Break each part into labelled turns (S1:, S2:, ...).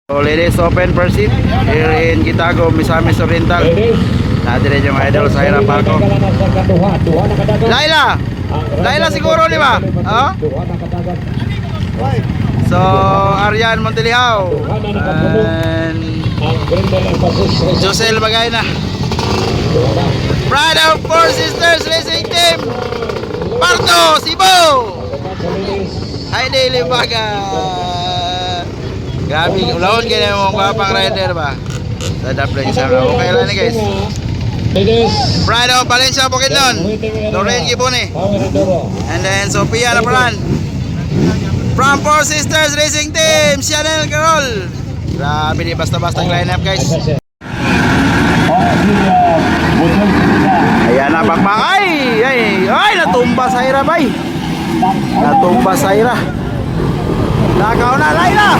S1: So ladies, open for seat here in Gitago, Misamis Oriental. Natin yung idol sa hirap ako. Laila! Laila siguro, di ba? Oh? So, Arian Montiliao and Josel Bagayna. Pride of Four Sisters Racing Team, Parto, Cebu. Heidi Limbaga. Grabe, ulahon kaya mo mga rider ba? Sadap lang isa na. Okay lang ni guys. Pride of Valencia Bukidnon, Lorraine Gibone, and then Sophia Laparan. From Four Sisters Racing Team, Chanel Carol. Grabe, di basta-basta ang lineup guys. Ayan na bakbak. Ay, natumba sa ira bay. Natumba sa ira. Lagaw na, Laila.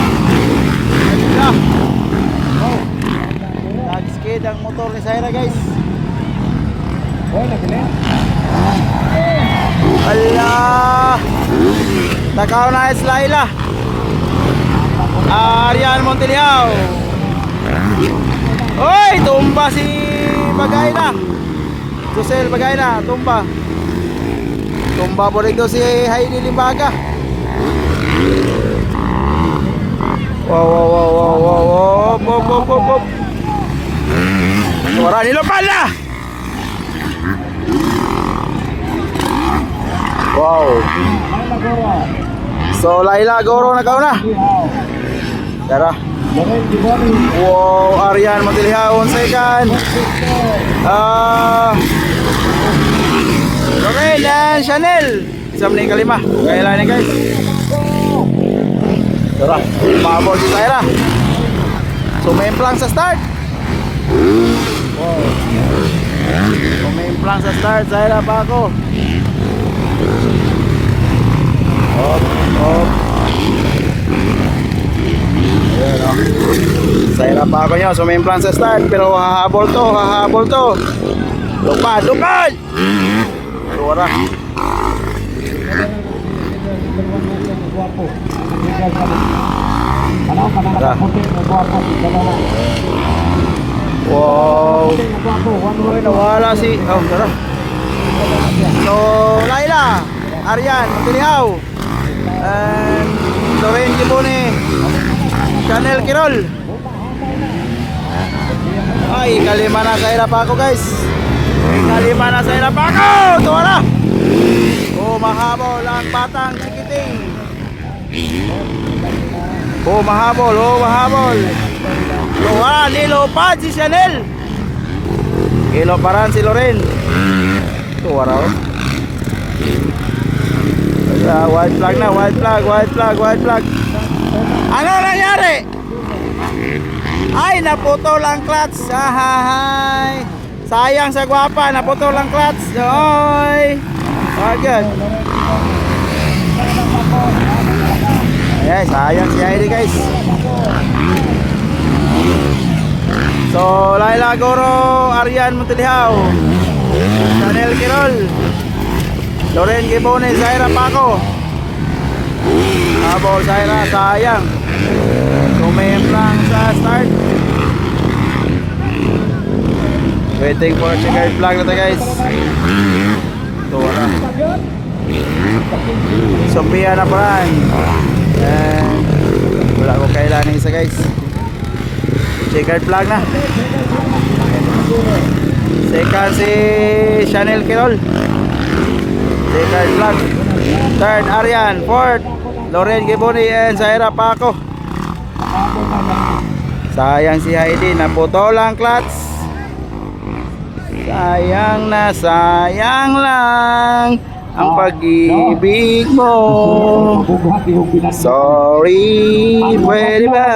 S1: Nag-skid ang motor ni Saira guys. Allah. Takaw na es Laila. Arian Montiliao. Oy, tumba si Bagayna. Josel Bagayna, tumba. Tumba po rin si Heidi Limbaga. Wow. Pop. Suara nilopan na. Wow. So Laila Goro na kauna. Tara. Wow, Arian Montiliao on second. Lorraine and Chanel. Isang na yung kalima. Kailan ni guys. Tara, mabot si Saira. Sumemplang sa start. Wow. Sumemplang sa start, Saira pa ako. Hop. Ayan o. Saira pa ako nyo, sumemplang sa start. Pero hahabol to. Lupad. Suara. Wow. Uy, nawala si tara. So Laila, Arian Montiliao, and Lorraine Gibone, Chanel Carol. Ay, kalima na sa hirap ako guys. Kalima na sa hirap ako. Tuwara. Mahabol ang batang sikiting. Mahabol. Wala, nilopad si Chanel. Iloparan si Lorraine. Tuwara o. White flag na, white flag. Ano nangyari? Ay, naputol ang clutch. Sayang sa gwapa, naputol ang clutch. Oy. Agad. Yes, sayang si Heidi guys. So, Laila Goro, Arian Montiliao, Chanel Carol, Lorraine Gibone, Saira Paco. Habol Saira, sayang. Sumemplang sa start. Waiting for checkered flag na tayo guys. Tuwara. Sophia Laparan. And wala ko kailangan isa guys. Checkered flag na. Second si Chanel Carol. Checkered flag. Third Arian. Fourth Lorraine Gibone and Saira Paco. Sayang si Heidi, naputol ang clutch. Sayang lang ang pag-ibig mo. Sorry, pwede ba?